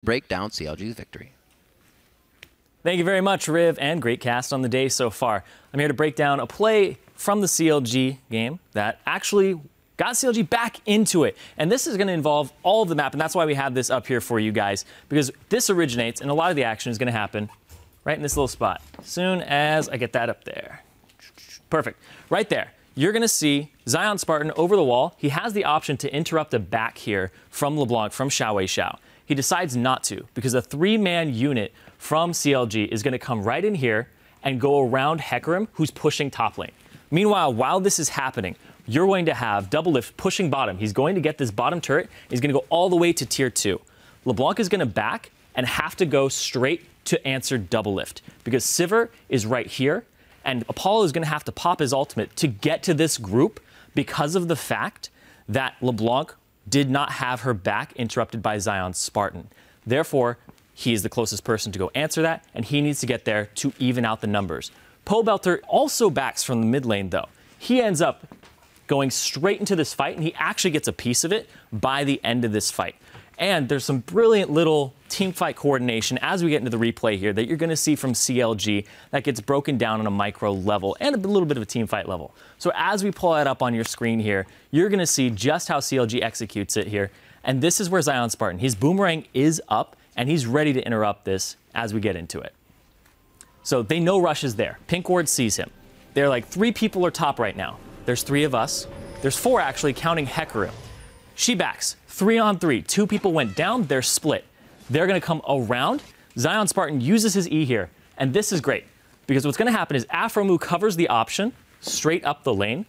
break down CLG's victory. Thank you very much, Riv, and great cast on the day so far. I'm here to break down a play from the CLG game that actually got CLG back into it. And this is going to involve all of the map, and that's why we have this up here for you guys, because this originates, and a lot of the action is going to happen right in this little spot. As soon as I get that up there. Perfect. Right there. You're going to see Zion Spartan over the wall. He has the option to interrupt a back here from LeBlanc, from Xiao. He decides not to, because a 3-man unit from CLG is going to come right in here and go around Hecarim, who's pushing top lane. Meanwhile, while this is happening, you're going to have Doublelift pushing bottom. He's going to get this bottom turret. He's going to go all the way to tier 2. LeBlanc is going to back and have to go straight to answer Doublelift, because Sivir is right here, and Apollo is going to have to pop his ultimate to get to this group because of the fact that LeBlanc did not have her back interrupted by Zion Spartan. Therefore, he is the closest person to go answer that, and he needs to get there to even out the numbers. Pobelter also backs from the mid lane, though. He ends up going straight into this fight, and he actually gets a piece of it by the end of this fight. And there's some brilliant little team fight coordination as we get into the replay here that you're going to see from CLG that gets broken down on a micro level and a little bit of a team fight level. So as we pull that up on your screen here, you're going to see just how CLG executes it here. And this is where Zion Spartan, his boomerang is up, and he's ready to interrupt this as we get into it. So they know Rush is there. Pink Ward sees him. They're like 3 people are top right now. There's 3 of us. There's 4 actually, counting Hecarim. She backs. 3 on 3. 2 people went down. They're split. They're going to come around. Zion Spartan uses his E here. And this is great, because what's going to happen is Afromu covers the option straight up the lane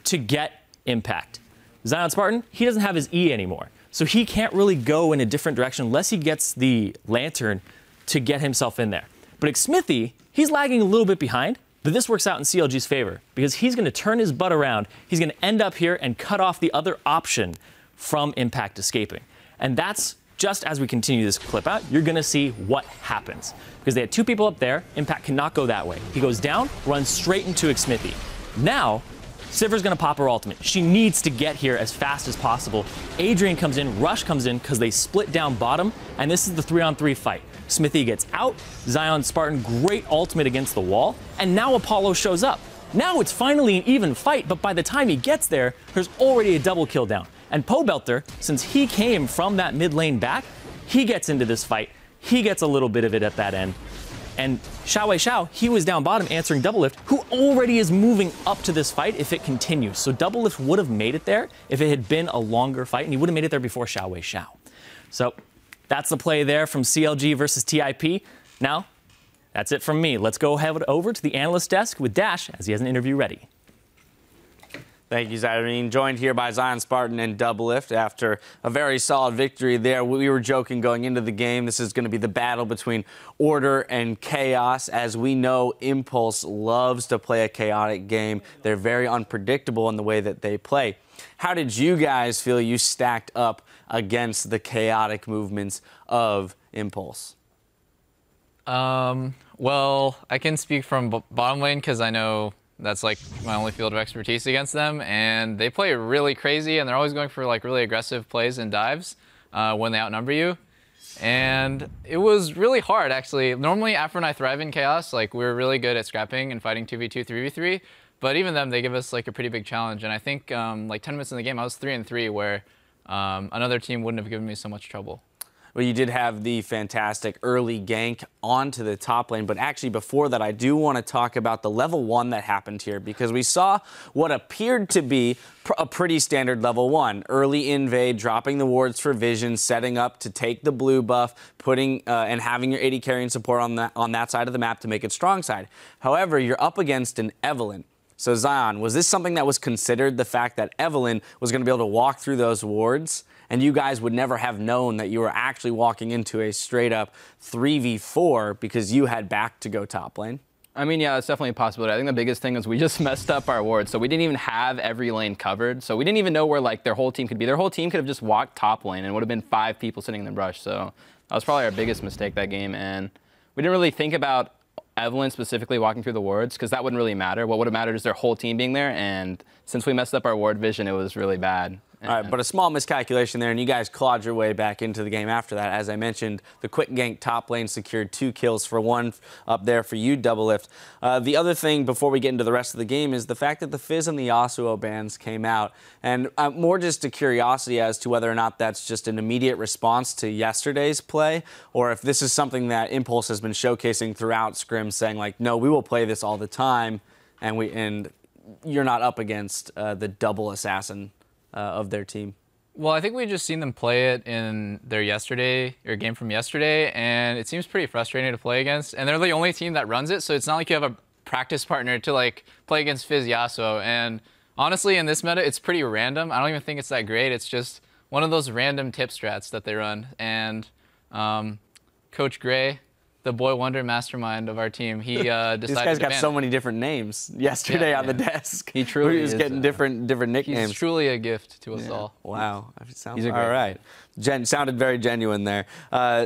to get impact. Zion Spartan, he doesn't have his E anymore. So he can't really go in a different direction unless he gets the lantern to get himself in there. But Xmithy, he's lagging a little bit behind, but this works out in CLG's favor because he's going to turn his butt around. He's going to end up here and cut off the other option from Impact escaping. And that's just as we continue this clip out, you're going to see what happens. Because they had 2 people up there, Impact cannot go that way. He goes down, runs straight into Xmithy. Now, Sivir's going to pop her ultimate. She needs to get here as fast as possible. Adrian comes in, Rush comes in because they split down bottom, and this is the 3-on-3 fight. Smithy gets out, Zion Spartan, great ultimate against the wall, and now Apollo shows up. Now it's finally an even fight, but by the time he gets there, there's already a double kill down. And Pobelter, since he came from that mid lane back, he gets into this fight. He gets a little bit of it at that end. And Xiao, he was down bottom answering Doublelift, who already is moving up to this fight if it continues. So Doublelift would have made it there if it had been a longer fight, and he would have made it there before Xiao. So that's the play there from CLG versus TIP. Now, that's it from me. Let's go head over to the analyst desk with Dash as he has an interview ready. Thank you, Zyrene. Joined here by Zion Spartan and Doublelift after a very solid victory there. We were joking going into the game. This is going to be the battle between order and chaos. As we know, Impulse loves to play a chaotic game. They're very unpredictable in the way that they play. How did you guys feel you stacked up against the chaotic movements of Impulse? Well, I can speak from bottom lane because I know that's like my only field of expertise against them, and they play really crazy, and they're always going for like really aggressive plays and dives when they outnumber you. And it was really hard, actually. Normally, Afro and I thrive in chaos. Like, we're really good at scrapping and fighting 2v2, 3v3. But even them, they give us like a pretty big challenge. And I think like 10 minutes in the game, I was 3-3, where another team wouldn't have given me so much trouble. Well, you did have the fantastic early gank onto the top lane, but actually before that, I do want to talk about the level 1 that happened here, because we saw what appeared to be a pretty standard level 1. Early invade, dropping the wards for vision, setting up to take the blue buff, putting and having your AD carrying support on that side of the map to make it strong side. However, you're up against an Evelynn. So Zion, was this something that was considered, the fact that Evelynn was going to be able to walk through those wards, and you guys would never have known that you were actually walking into a straight-up 3v4 because you had back to go top lane? I mean, yeah, that's definitely a possibility. I think the biggest thing is we just messed up our wards, so we didn't even have every lane covered. So we didn't even know where like their whole team could be. Their whole team could have just walked top lane, and it would have been 5 people sitting in the brush. So that was probably our biggest mistake that game, and we didn't really think about Evelynn specifically walking through the wards, because that wouldn't really matter. What would have mattered is their whole team being there, and since we messed up our ward vision, it was really bad. All right, but a small miscalculation there, and you guys clawed your way back into the game after that. As I mentioned, the quick gank top lane secured 2 kills for 1 up there for you, Doublelift. The other thing before we get into the rest of the game is the fact that the Fizz and the Yasuo bans came out. And more just a curiosity as to whether or not that's just an immediate response to yesterday's play, or if this is something that Impulse has been showcasing throughout Scrim, saying like, no, we will play this all the time, and you're not up against the double assassin of their team. Well, I think we just seen them play it in their game from yesterday, and it seems pretty frustrating to play against. And they're the only team that runs it, so it's not like you have a practice partner to like play against Fizz Yasuo. And honestly, in this meta, it's pretty random. I don't even think it's that great. It's just one of those random tip strats that they run. And Coach Gray, the boy wonder mastermind of our team, he decided This guy's to got ban so it. many different names yesterday on the desk. He truly was is, getting different nicknames. He's truly a gift to us all. Wow. Sounds He's a all great right. Sounded very genuine there.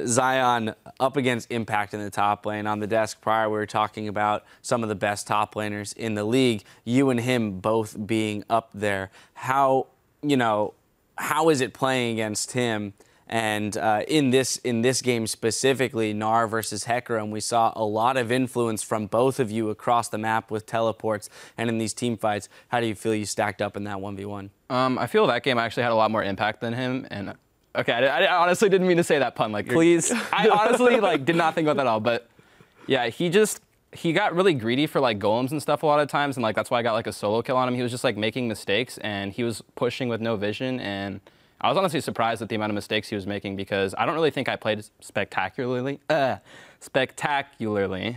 Zion up against Impact in the top lane. On the desk prior, we were talking about some of the best top laners in the league. You and him both being up there. How is it playing against him? And in this game specifically, Gnar versus Hecarim, we saw a lot of influence from both of you across the map with teleports and in these team fights. How do you feel you stacked up in that 1v1? I feel that game actually had a lot more impact than him. And okay, I honestly didn't mean to say that pun. Like, please, I honestly did not think about that at all. But yeah, he got really greedy for like golems and stuff a lot of times, and like that's why I got like a solo kill on him. He was just like making mistakes, and he was pushing with no vision, and I was honestly surprised at the amount of mistakes he was making because I don't really think I played spectacularly,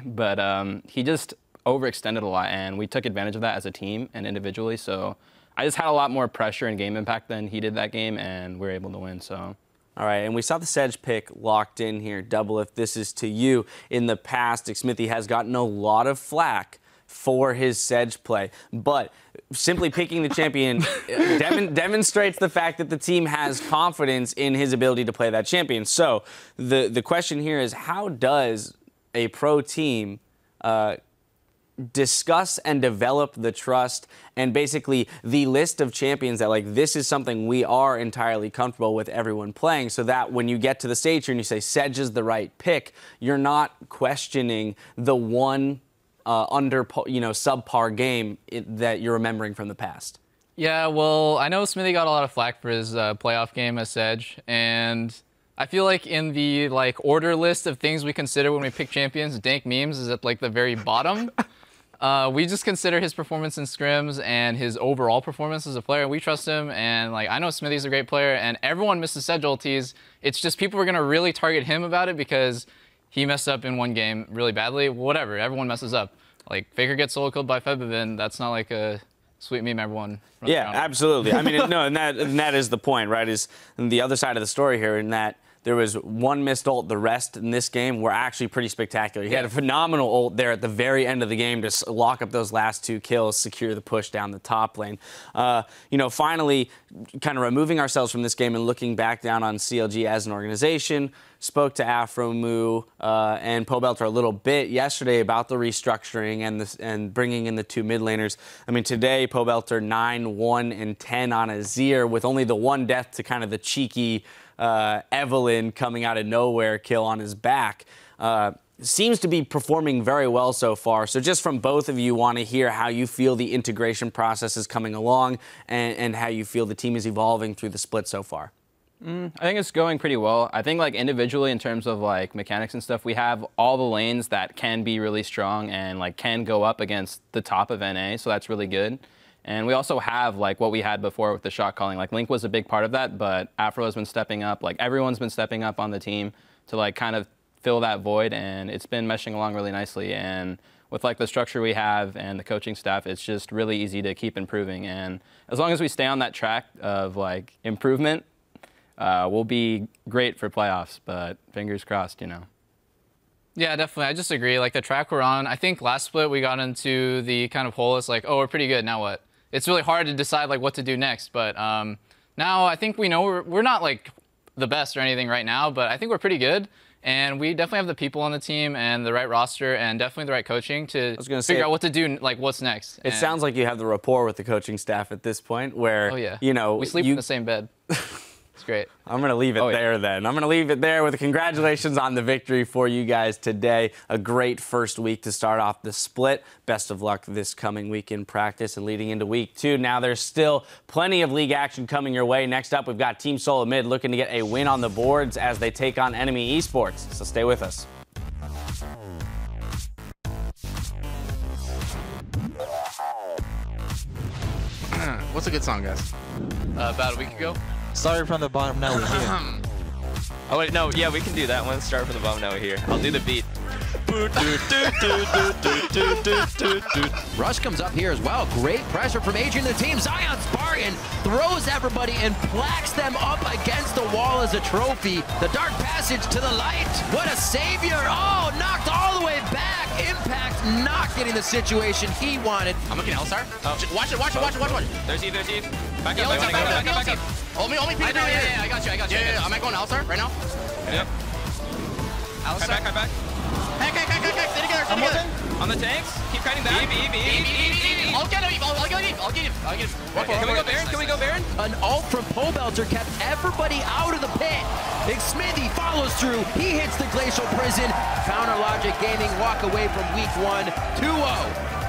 but he just overextended a lot, and we took advantage of that as a team and individually. So I just had a lot more pressure and game impact than he did that game, and we were able to win. So. All right, and we saw the Sedge pick locked in here. Doublelift, this is to you. In the past, Xmithy has gotten a lot of flack for his Sedge play, but simply picking the champion demonstrates the fact that the team has confidence in his ability to play that champion. So the question here is, how does a pro team discuss and develop the trust and basically the list of champions that like this is something we are entirely comfortable with everyone playing, so that when you get to the stage and you say Sedge is the right pick, you're not questioning the one subpar game that you're remembering from the past? Yeah, well, I know Smithy got a lot of flack for his playoff game as Sedge, and I feel like in the order list of things we consider when we pick champions, dank memes is at like the very bottom. We just consider his performance in scrims and his overall performance as a player. We trust him, and I know Smithy's a great player, and everyone misses Sedge ultis. It's just people are gonna really target him about it because he messed up in one game really badly. Whatever, everyone messes up. Like Faker gets solo killed by Febivin. That's not like a sweet meme everyone runs around with. Absolutely. I mean, no, and that is the point, right? Is the other side of the story here, in that there was one missed ult. The rest in this game were actually pretty spectacular. He had a phenomenal ult there at the very end of the game to lock up those last 2 kills, secure the push down the top lane. Finally, kind of removing ourselves from this game and looking back down on CLG as an organization, spoke to Afromoo and Pobelter a little bit yesterday about the restructuring and bringing in the 2 mid laners. I mean, today, Pobelter 9, 1, and 10 on Azir with only the 1 death to kind of the cheeky Evelyn coming out of nowhere kill on his back. Seems to be performing very well so far. So just from both of you, want to hear how you feel the integration process is coming along and how you feel the team is evolving through the split so far. I think it's going pretty well. I think individually in terms of mechanics and stuff, we have all the lanes that can be really strong and can go up against the top of NA, so that's really good. And we also have what we had before with the shot calling. Link was a big part of that, but Afro has been stepping up. Everyone's been stepping up on the team to kind of fill that void, and it's been meshing along really nicely. And with the structure we have and the coaching staff, it's just really easy to keep improving. And as long as we stay on that track of improvement, we'll be great for playoffs, but fingers crossed, Yeah, definitely. I just agree. The track we're on, I think last split we got into the kind of hole. It's oh, we're pretty good, now what? It's really hard to decide what to do next, but now I think we know we're not the best or anything right now, but I think we're pretty good. And we definitely have the people on the team and the right roster and definitely the right coaching to figure out what to do, like what's next. It sounds like you have the rapport with the coaching staff at this point where, oh, yeah. you know, we sleep in the same bed. It's great. I'm going to leave it there then. I'm going to leave it there with congratulations on the victory for you guys today. A great first week to start off the split. Best of luck this coming week in practice and leading into week 2. Now there's still plenty of league action coming your way. Next up, we've got Team Solo Mid looking to get a win on the boards as they take on Enemy Esports. So stay with us. What's a good song, guys? About a week ago. Started from the bottom, now we're here. Oh wait, no, yeah, we can do that one. Start from the bottom, now we're here. I'll do the beat. Rush comes up here as well. Great pressure from Adrian and the team. Zion Spartan throws everybody and placks them up against the wall as a trophy. The dark passage to the light. What a savior. Oh, knocked all the way back. Impact not getting the situation he wanted. I'm looking L-Star. Oh. Watch it. There's Eve. Back Yeah, up. Only people Yeah, I got you. Yeah, am I going L-Star right now? Yep. L-Star. Come back. Hey, stay together. On the tanks. Keep kiting back. Eve. I'll get him. Can we go Baron? An ult from Pobelter kept everybody out of the pit. Smithy follows through. He hits the Glacial Prison. Counter Logic Gaming walk away from week 1 2-0.